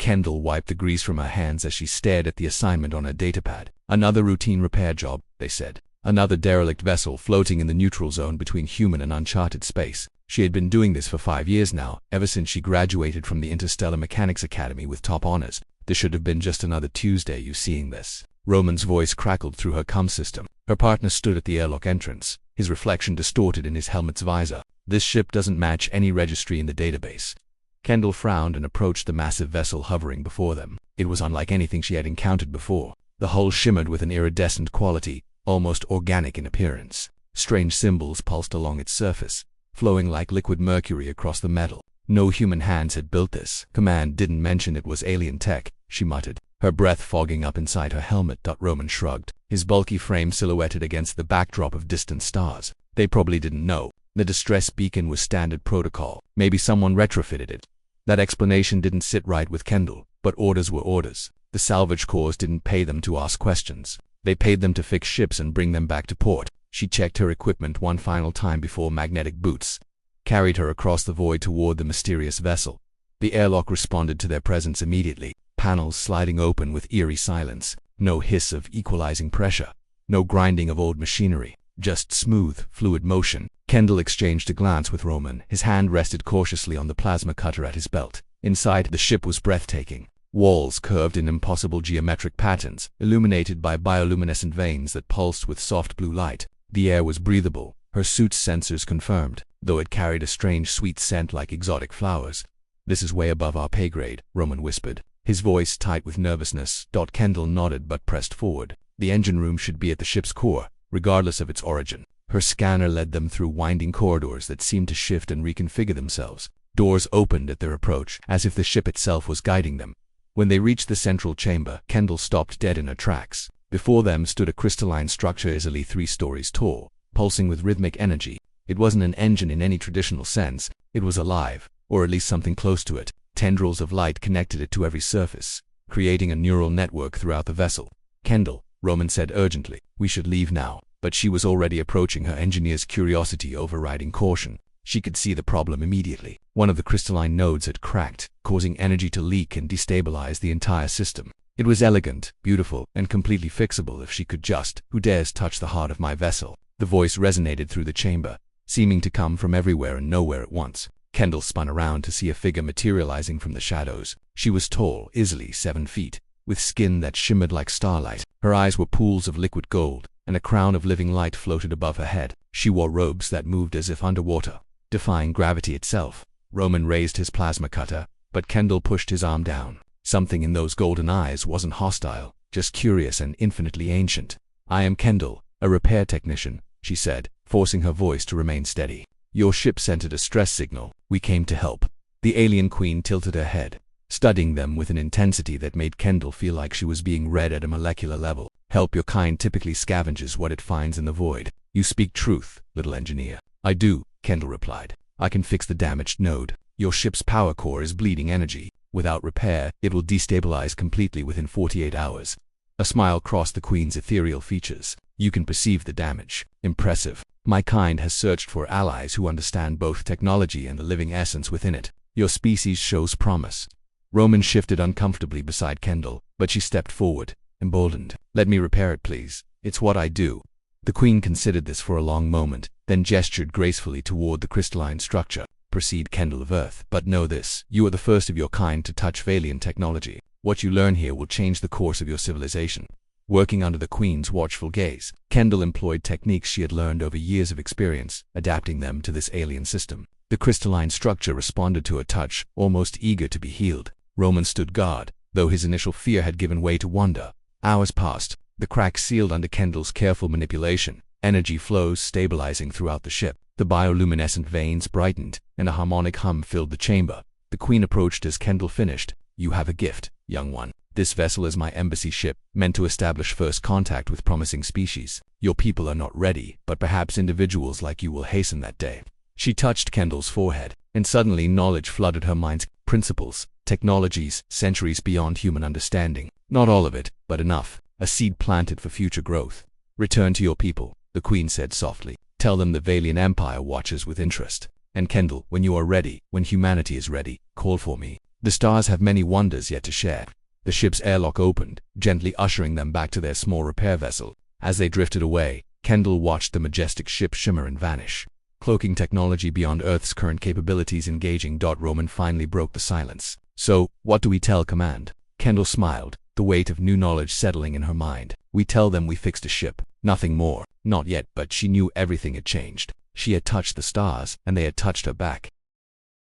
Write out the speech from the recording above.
Kendall wiped the grease from her hands as she stared at the assignment on her datapad. Another routine repair job, they said. Another derelict vessel floating in the neutral zone between human and uncharted space. She had been doing this for 5 years now, ever since she graduated from the Interstellar Mechanics Academy with top honors. This should have been just another Tuesday, you seeing this. Roman's voice crackled through her comm system. Her partner stood at the airlock entrance, his reflection distorted in his helmet's visor. This ship doesn't match any registry in the database. Kendall frowned and approached the massive vessel hovering before them. It was unlike anything she had encountered before. The hull shimmered with an iridescent quality, almost organic in appearance. Strange symbols pulsed along its surface, flowing like liquid mercury across the metal. No human hands had built this. Command didn't mention it was alien tech, she muttered, her breath fogging up inside her helmet. Roman shrugged, his bulky frame silhouetted against the backdrop of distant stars. They probably didn't know. The distress beacon was standard protocol. Maybe someone retrofitted it. That explanation didn't sit right with Kendall, but orders were orders. The salvage corps didn't pay them to ask questions. They paid them to fix ships and bring them back to port. She checked her equipment one final time before magnetic boots carried her across the void toward the mysterious vessel. The airlock responded to their presence immediately, panels sliding open with eerie silence. No hiss of equalizing pressure, no grinding of old machinery, just smooth, fluid motion. Kendall exchanged a glance with Roman. His hand rested cautiously on the plasma cutter at his belt. Inside, the ship was breathtaking. Walls curved in impossible geometric patterns, illuminated by bioluminescent veins that pulsed with soft blue light. The air was breathable, her suit's sensors confirmed, though it carried a strange sweet scent like exotic flowers. "This is way above our pay grade," Roman whispered, his voice tight with nervousness. Kendall nodded but pressed forward. The engine room should be at the ship's core, regardless of its origin. Her scanner led them through winding corridors that seemed to shift and reconfigure themselves. Doors opened at their approach, as if the ship itself was guiding them. When they reached the central chamber, Kendall stopped dead in her tracks. Before them stood a crystalline structure easily 3 stories tall, pulsing with rhythmic energy. It wasn't an engine in any traditional sense. It was alive, or at least something close to it. Tendrils of light connected it to every surface, creating a neural network throughout the vessel. "Kendall," Roman said urgently, "we should leave now." But she was already approaching, her engineer's curiosity overriding caution. She could see the problem immediately. One of the crystalline nodes had cracked, causing energy to leak and destabilize the entire system. It was elegant, beautiful, and completely fixable if she could just. "Who dares touch the heart of my vessel?" The voice resonated through the chamber, seeming to come from everywhere and nowhere at once. Kendall spun around to see a figure materializing from the shadows. She was tall, easily 7 feet, with skin that shimmered like starlight. Her eyes were pools of liquid gold, and a crown of living light floated above her head. She wore robes that moved as if underwater, defying gravity itself. Roman raised his plasma cutter, but Kendall pushed his arm down. Something in those golden eyes wasn't hostile, just curious and infinitely ancient. "I am Kendall, a repair technician," she said, forcing her voice to remain steady. "Your ship sent a distress signal. We came to help." The alien queen tilted her head, studying them with an intensity that made Kendall feel like she was being read at a molecular level. "Help your kind typically scavenges what it finds in the void. You speak truth, little engineer." "I do," Kendall replied. "I can fix the damaged node. Your ship's power core is bleeding energy. Without repair, it will destabilize completely within 48 hours. A smile crossed the queen's ethereal features. "You can perceive the damage. Impressive. My kind has searched for allies who understand both technology and the living essence within it. Your species shows promise." Roman shifted uncomfortably beside Kendall, but she stepped forward, emboldened. "Let me repair it, please. It's what I do." The queen considered this for a long moment, then gestured gracefully toward the crystalline structure. "Proceed, Kendall of Earth. But know this, you are the first of your kind to touch Valian technology. What you learn here will change the course of your civilization." Working under the queen's watchful gaze, Kendall employed techniques she had learned over years of experience, adapting them to this alien system. The crystalline structure responded to her touch, almost eager to be healed. Roman stood guard, though his initial fear had given way to wonder. Hours passed. The cracks sealed under Kendall's careful manipulation, energy flows stabilizing throughout the ship. The bioluminescent veins brightened, and a harmonic hum filled the chamber. The queen approached as Kendall finished. "You have a gift, young one. This vessel is my embassy ship, meant to establish first contact with promising species. Your people are not ready, but perhaps individuals like you will hasten that day." She touched Kendall's forehead, and suddenly knowledge flooded her mind's principles, technologies, centuries beyond human understanding. Not all of it, but enough. A seed planted for future growth. "Return to your people," the queen said softly. "Tell them the Valian Empire watches with interest. And Kendall, when you are ready, when humanity is ready, call for me." The stars have many wonders yet to share. The ship's airlock opened, gently ushering them back to their small repair vessel. As they drifted away, Kendall watched the majestic ship shimmer and vanish. Cloaking technology beyond Earth's current capabilities engaging. Roman finally broke the silence. So, what do we tell Command? Kendall smiled, the weight of new knowledge settling in her mind. We tell them we fixed a ship. Nothing more. Not yet, but she knew everything had changed. She had touched the stars, and they had touched her back.